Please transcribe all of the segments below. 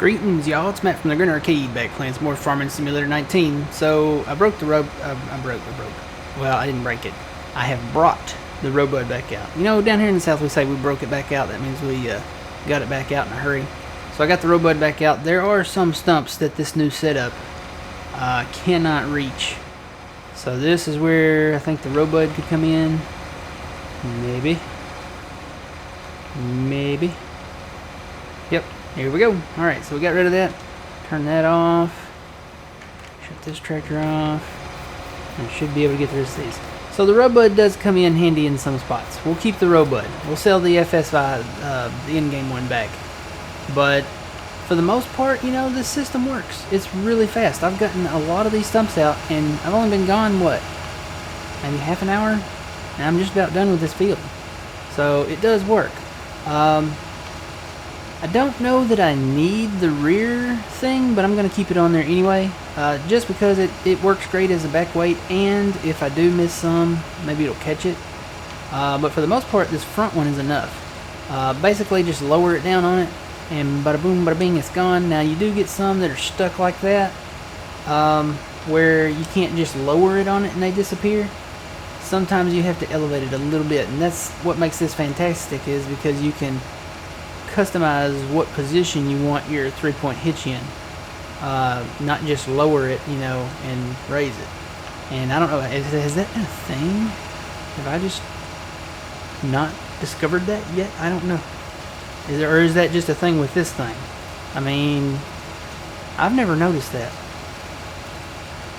Greetings, y'all. It's Matt from the Grin Arcade, back playing some more Farming Simulator 19. So, I broke the rope. I broke. Well, I didn't break it. I have brought the robot back out. You know, down here in the south we say we broke it back out. That means we got it back out in a hurry. So I got the robot back out. There are some stumps that this new setup cannot reach. So this is where I think the robot could come in. Maybe. Yep. Here we go. Alright, so we got rid of that. Turn that off. Shut this tractor off. And should be able to get the rest of these. So the robot does come in handy in some spots. We'll keep the robot. We'll sell the FS5, the in-game one, back. But for the most part, you know, this system works. It's really fast. I've gotten a lot of these stumps out, and I've only been gone, what, maybe half an hour? And I'm just about done with this field. So it does work. I don't know that I need the rear thing, but I'm going to keep it on there anyway, just because it works great as a back weight, and if I do miss some, maybe it'll catch it. But for the most part, this front one is enough. Basically, just lower it down on it, and bada boom, bada bing, it's gone. Now, you do get some that are stuck like that, where you can't just lower it on it and they disappear. Sometimes you have to elevate it a little bit, and that's what makes this fantastic, is because you can customize what position you want your 3-point hitch in, not just lower it, you know, and raise it. And I don't know, has that been a thing? Have I just not discovered that yet? I don't know. Or is that just a thing with this thing? I mean, I've never noticed that.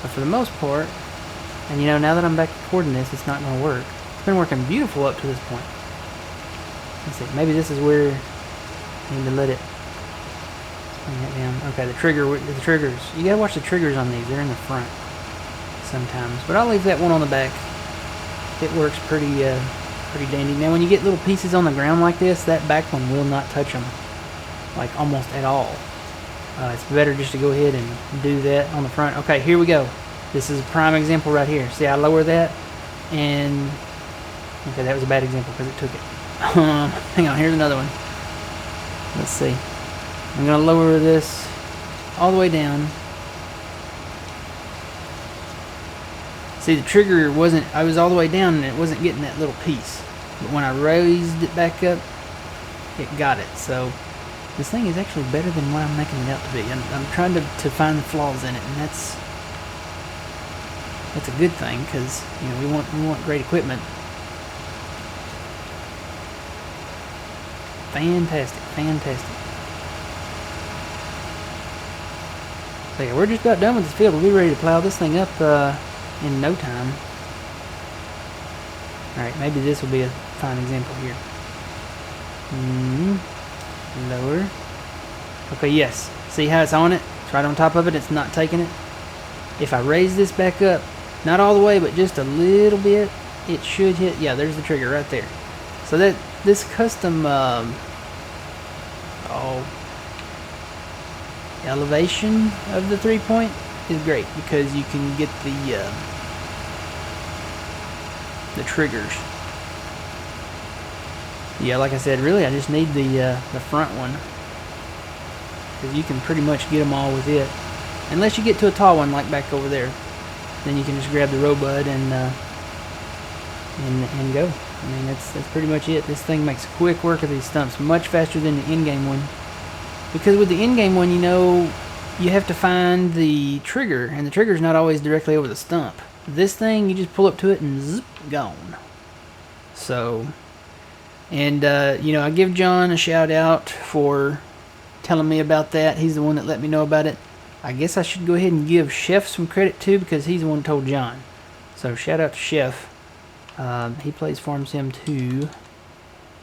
But for the most part, and you know, now that I'm back recording this, it's not going to work. It's been working beautiful up to this point. Let's see, maybe this is where I need to let it bring that down. Okay, the triggers. You gotta watch the triggers on these. They're in the front sometimes, but I'll leave that one on the back. It works pretty dandy. Now, when you get little pieces on the ground like this, that back one will not touch them, like almost at all. It's better just to go ahead and do that on the front. Okay, here we go. This is a prime example right here. See, I lower that, and okay, that was a bad example because it took it. Hang on, here's another one. Let's see. I'm going to lower this all the way down. See, the trigger wasn't, I was all the way down and it wasn't getting that little piece. But when I raised it back up, it got it. So this thing is actually better than what I'm making it out to be. I'm trying to find the flaws in it, and that's a good thing, because you know, we want great equipment. Fantastic. So yeah, we're just about done with this field. We'll be ready to plow this thing up in no time. Alright, maybe this will be a fine example here. Lower. Okay, yes. See how it's on it? It's right on top of it. It's not taking it. If I raise this back up, not all the way, but just a little bit, it should hit. Yeah, there's the trigger right there. So that this custom elevation of the 3-point is great, because you can get the triggers. Yeah, like I said, really I just need the front one, because you can pretty much get them all with it, unless you get to a tall one like back over there. Then you can just grab the robot and go. I mean, that's pretty much it. This thing makes quick work of these stumps, much faster than the in-game one. Because with the in-game one, you know, you have to find the trigger, and the trigger's not always directly over the stump. This thing, you just pull up to it and zip, gone. So, and you know, I give John a shout out for telling me about that. He's the one that let me know about it. I guess I should go ahead and give Chef some credit too, because he's the one who told John. So shout out to Chef. He plays Farm Sim 2. You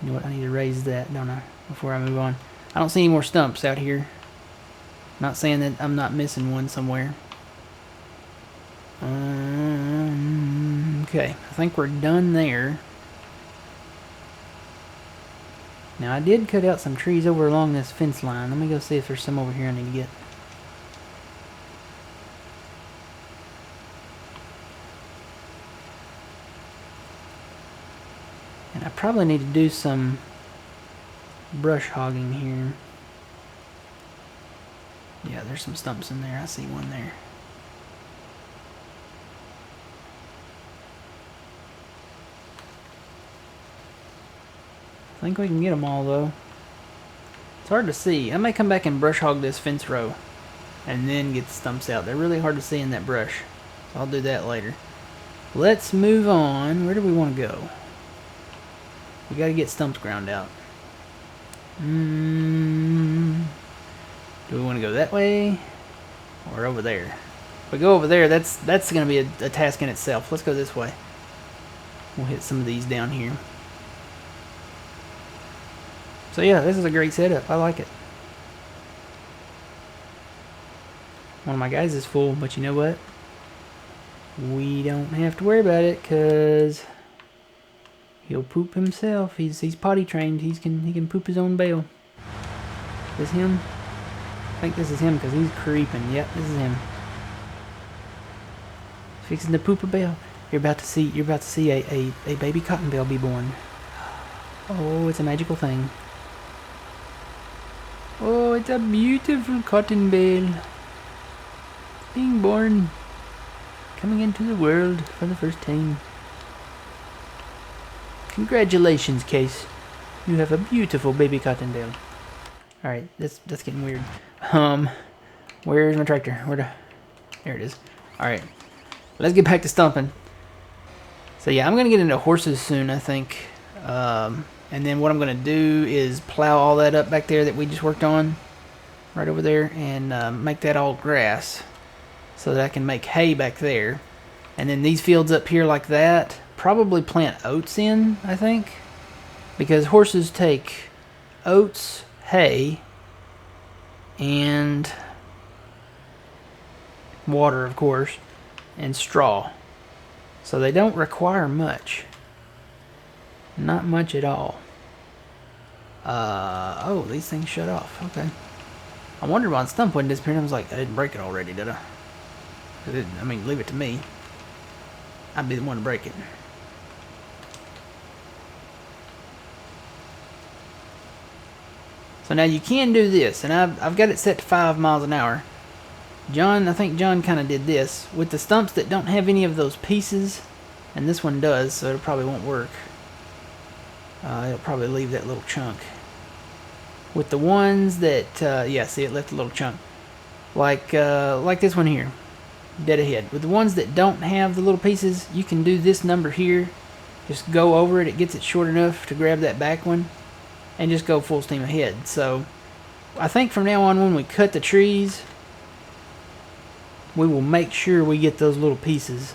know what? I need to raise that, don't I? Before I move on. I don't see any more stumps out here. Not saying that I'm not missing one somewhere. Okay, I think we're done there. Now, I did cut out some trees over along this fence line. Let me go see if there's some over here I need to get. And I probably need to do some brush hogging here. Yeah, there's some stumps in there. I see one there. I think we can get them all, though. It's hard to see. I may come back and brush hog this fence row and then get the stumps out. They're really hard to see in that brush. So I'll do that later. Let's move on. Where do we want to go? We got to get stumps ground out. Do we want to go that way or over there? If we go over there, that's going to be a task in itself. Let's go this way. We'll hit some of these down here. So yeah, this is a great setup. I like it. One of my guys is full, but you know what? We don't have to worry about it because he'll poop himself. He's potty trained. He can poop his own bale. Is this him? I think this is him because he's creeping. Yep, this is him. Fixing to poop a bale. You're about to see a baby cotton bale be born. Oh, it's a magical thing. Oh, it's a beautiful cotton bale being born, coming into the world for the first time. Congratulations, Case. You have a beautiful baby cotton bale. All right, that's getting weird. Where's my tractor? There it is. All right, let's get back to stumping. So yeah, I'm gonna get into horses soon, I think. And then what I'm going to do is plow all that up back there that we just worked on. Right over there. And make that all grass. So that I can make hay back there. And then these fields up here like that. Probably plant oats in, I think. Because horses take oats, hay, and water, of course. And straw. So they don't require much. Not much at all. Oh, these things shut off. Okay. I wondered why the stump wasn't disappearing. I was like, I didn't break it already, did I? I mean, leave it to me. I'd be the one to break it. So now you can do this, and I've got it set to 5 miles an hour. I think John kind of did this. With the stumps that don't have any of those pieces, and this one does, so it probably won't work. It'll probably leave that little chunk. With the ones that, yeah, see, it left a little chunk. Like this one here, dead ahead. With the ones that don't have the little pieces, you can do this number here. Just go over it. It gets it short enough to grab that back one, and just go full steam ahead. So, I think from now on, when we cut the trees, we will make sure we get those little pieces.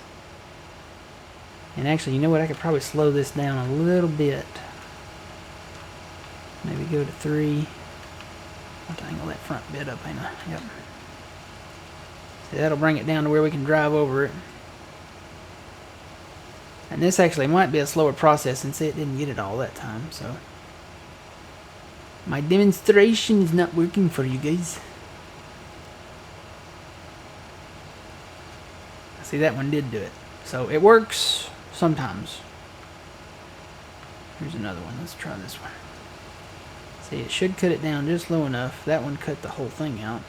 And actually, you know what? I could probably slow this down a little bit. Maybe go to 3. I'll have to angle that front bit up, ain't I? Yep. See, that'll bring it down to where we can drive over it. And this actually might be a slower process since it didn't get it all that time, so. My demonstration is not working for you guys. See, that one did do it. So it works sometimes. Here's another one. Let's try this one. See, it should cut it down just low enough. That one cut the whole thing out.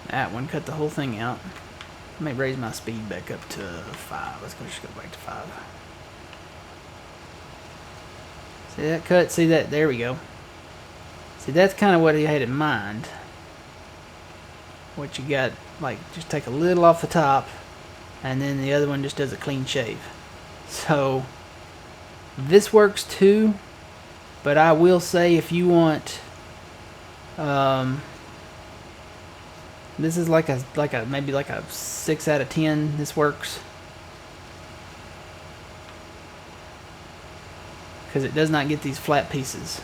That one cut the whole thing out. Let me raise my speed back up to 5. Let's just go back to 5. See that cut? See that? There we go. See, that's kind of what he had in mind. What you got, like, just take a little off the top, and then the other one just does a clean shave. So, this works too, but I will say if you want, this is like a maybe like a 6 out of 10. This works because it does not get these flat pieces.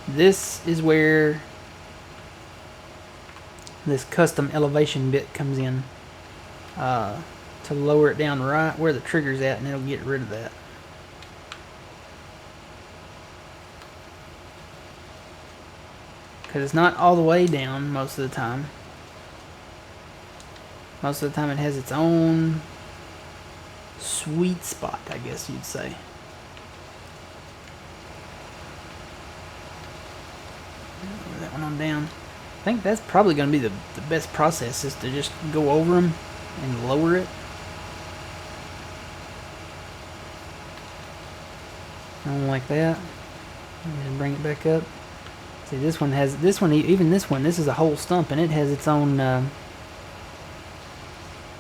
This is where this custom elevation bit comes in. To lower it down right where the trigger's at, and it'll get rid of that. Because it's not all the way down most of the time. Most of the time it has its own sweet spot, I guess you'd say. that one on down. I think that's probably going to be the best process, is to just go over them and lower it. Like that. And bring it back up. See, this one, even this one, this is a whole stump, and it has its own,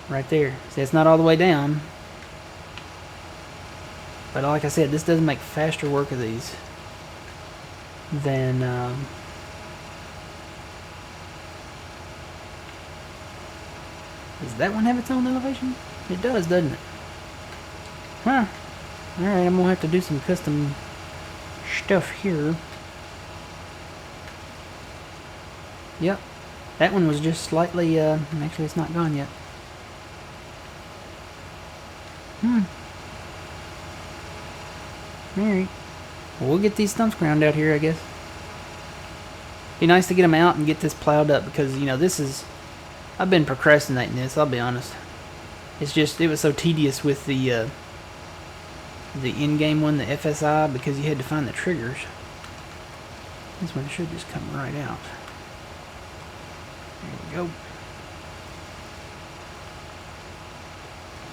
right there. See, it's not all the way down. But like I said, this does make faster work of these than, does that one have its own elevation? It does, doesn't it? Huh. Alright, I'm going to have to do some custom stuff here. Yep. That one was just slightly, actually it's not gone yet. Alright. Well, we'll get these stumps ground out here, I guess. Be nice to get them out and get this plowed up, because, you know, this is... I've been procrastinating this, I'll be honest. It's just, it was so tedious with the in-game one, the FSI, because you had to find the triggers. This one should just come right out. There we go.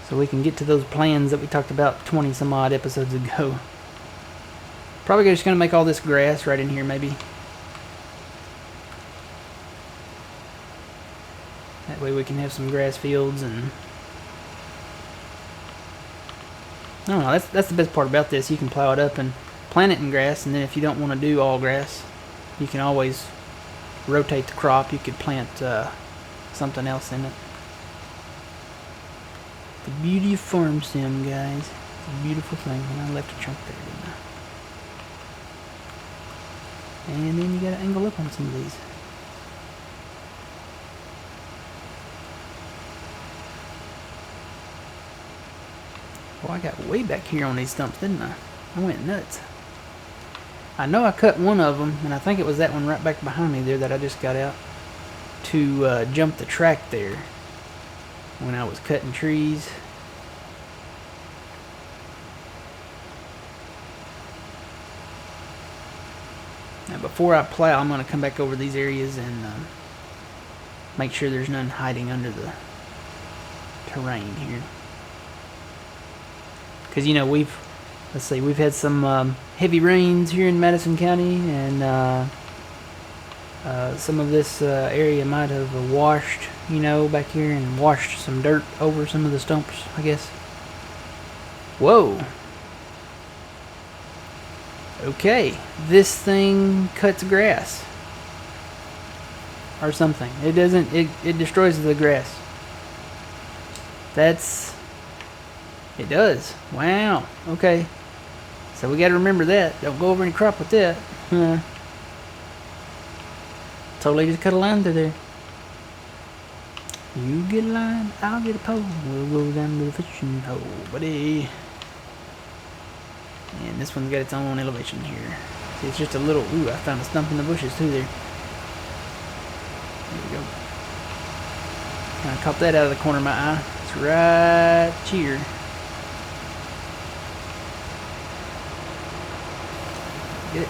So we can get to those plans that we talked about 20 some odd episodes ago. Probably just going to make all this grass right in here, maybe. That way we can have some grass fields, and I don't know, that's the best part about this. You can plow it up and plant it in grass, and then if you don't want to do all grass, you can always rotate the crop. You could plant something else in it. The beauty of farm sim, guys. It's a beautiful thing. And I left a chunk there, didn't I? And then you gotta angle up on some of these. Well, I got way back here on these stumps, didn't I? I went nuts. I know I cut one of them, and I think it was that one right back behind me there that I just got out to jump the track there when I was cutting trees. Now before I plow, I'm going to come back over these areas and make sure there's none hiding under the terrain here. Because, you know, we've had some heavy rains here in Madison County, and some of this area might have washed, you know, back here, and washed some dirt over some of the stumps, I guess. Whoa. Okay, this thing cuts grass. Or something. It doesn't, it destroys the grass. It does. Wow. Okay. So we gotta remember that. Don't go over any crop with that. Totally just cut a line through there. You get a line, I'll get a pole. We'll go down to the fishing hole, buddy. And this one's got its own elevation here. See, it's just a little... Ooh, I found a stump in the bushes too there. There we go. Kind of caught that out of the corner of my eye. It's right here. Get it?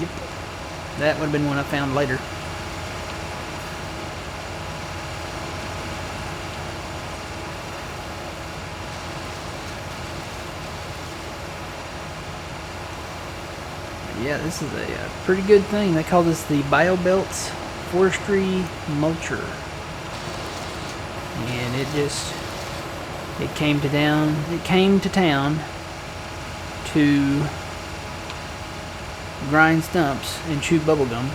Yep. That would have been one I found later. Yeah, this is a pretty good thing. They call this the BioBelts Forestry Mulcher. And it came to town to grind stumps and chew bubblegum.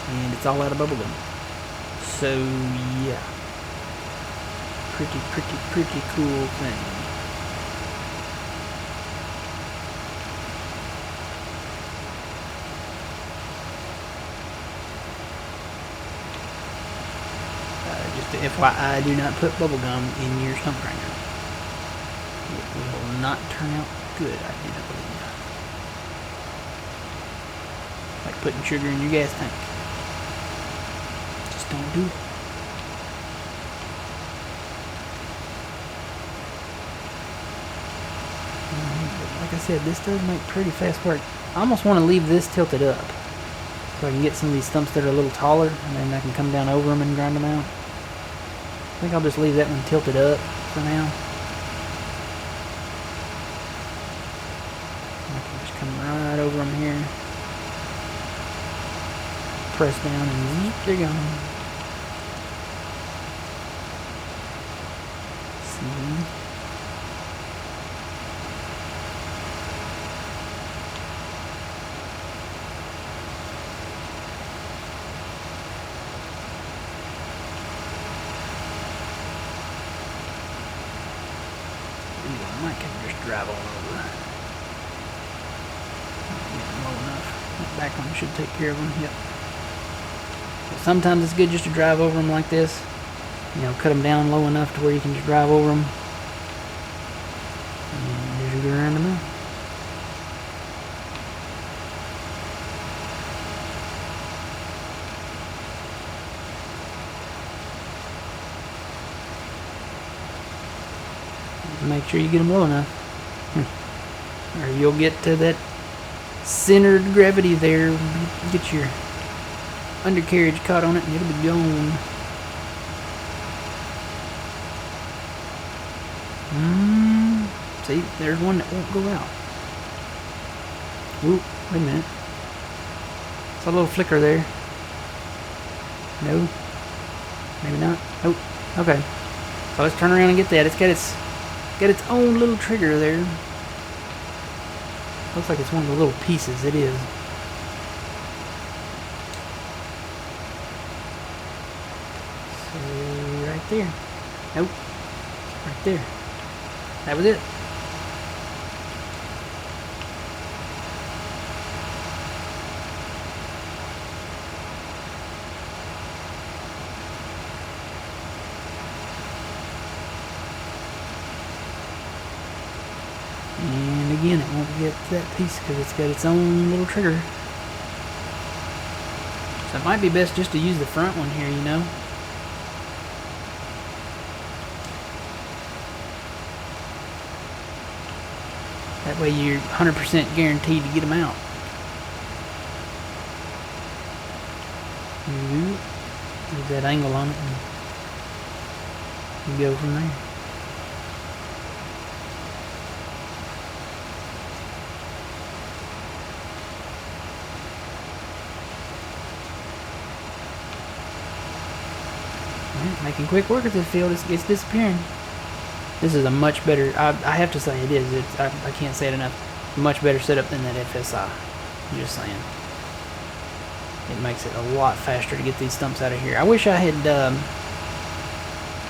And it's all out of bubblegum. So, yeah. Pretty cool thing. Just FYI, do not put bubblegum in your stump grinder. It will not turn out good, I do not believe. Like putting sugar in your gas tank. Just don't do it. Alright, But like I said, this does make pretty fast work. I almost want to leave this tilted up so I can get some of these stumps that are a little taller, and then I can come down over them and grind them out. I think I'll just leave that one tilted up for now. I can just come right over them here. Press down and zoop, they're gone. See? I can just drive on over. Getting low enough. That back one should take care of them. Yep. But sometimes it's good just to drive over them like this. You know, cut them down low enough to where you can just drive over them. And there's your grind them out. Make sure you get them low enough, or you'll get to that centered gravity there. Get your undercarriage caught on it and it'll be gone. See, there's one that won't go out. Ooh, wait a minute. It's a little flicker there. No, maybe not. Nope. Okay, so let's turn around and get that. It's got its own little trigger there. Looks like it's one of the little pieces. It is. So right there. Nope. Right there. That was it. And again, it won't get that piece because it's got its own little trigger. So it might be best just to use the front one here, you know. That way you're 100% guaranteed to get them out. Use that angle on it and go from there. Making quick work of this field. It's disappearing. This is a much better, I have to say it is. I can't say it enough. Much better setup than that FSI. I'm just saying. It makes it a lot faster to get these stumps out of here. I wish I had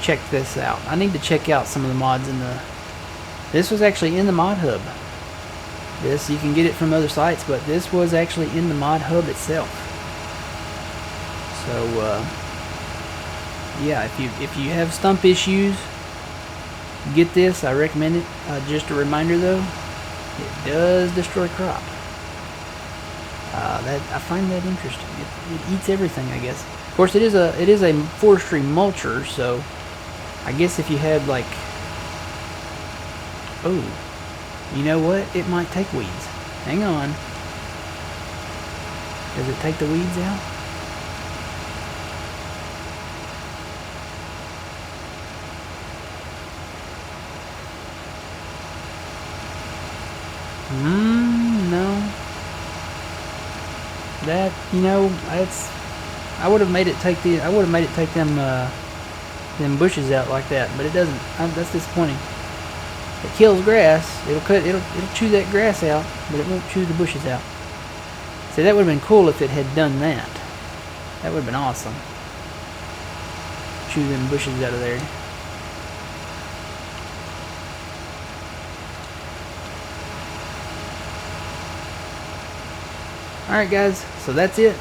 checked this out. I need to check out some of the mods in the... This was actually in the mod hub. This, you can get it from other sites, but this was actually in the mod hub itself. So, yeah, if you have stump issues, get this. I recommend it. Just a reminder though, it does destroy crop. That I find that interesting. It eats everything, I guess. Of course, it is a forestry mulcher, so I guess if you had like, oh, you know what? It might take weeds. Hang on. Does it take the weeds out? No. That, you know, that's... I would have made it take them bushes out like that, but it doesn't. That's disappointing. It kills grass. It'll chew that grass out, but it won't chew the bushes out. See, that would have been cool if it had done that. That would have been awesome. Chew them bushes out of there. Alright guys, so that's it.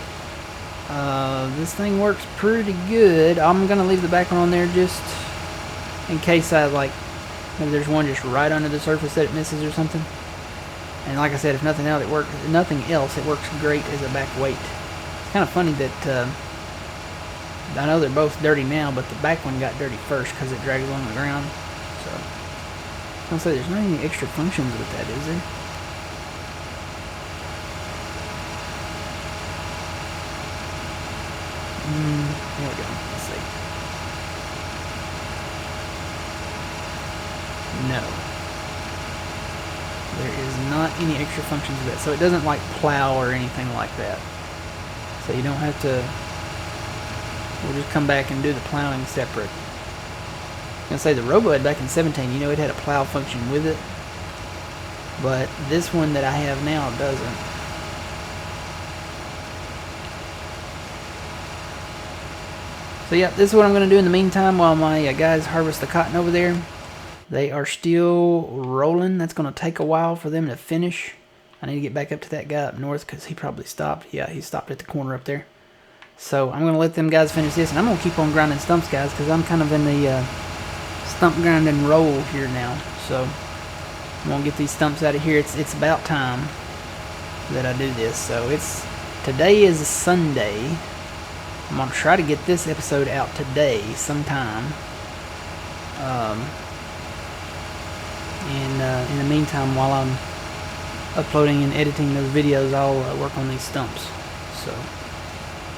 This thing works pretty good. I'm going to leave the back one on there just in case maybe there's one just right under the surface that it misses or something. And like I said, if nothing else, it works great as a back weight. It's kind of funny that, I know they're both dirty now, but the back one got dirty first because it drags along the ground. So, I'll say there's not any extra functions with that, is there? There we go. Let's see. No. There is not any extra functions with that. So it doesn't like plow or anything like that. So you don't have to... We'll just come back and do the plowing separate. I'm going to say the Robo back in 17, you know, it had a plow function with it. But this one that I have now doesn't. So yeah, this is what I'm going to do in the meantime while my guys harvest the cotton over there. They are still rolling. That's going to take a while for them to finish. I need to get back up to that guy up north because he probably stopped. Yeah, he stopped at the corner up there. So I'm going to let them guys finish this. And I'm going to keep on grinding stumps, guys, because I'm kind of in the stump grinding roll here now. So I'm going to get these stumps out of here. It's about time that I do this. So today is Sunday. I'm going to try to get this episode out today sometime. And in the meantime, while I'm uploading and editing those videos, I'll work on these stumps. So,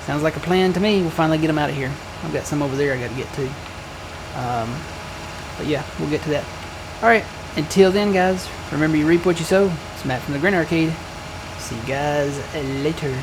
sounds like a plan to me. We'll finally get them out of here. I've got some over there I got to get to. But yeah, we'll get to that. Alright, until then, guys, remember you reap what you sow. It's Matt from the Grin Arcade. See you guys later.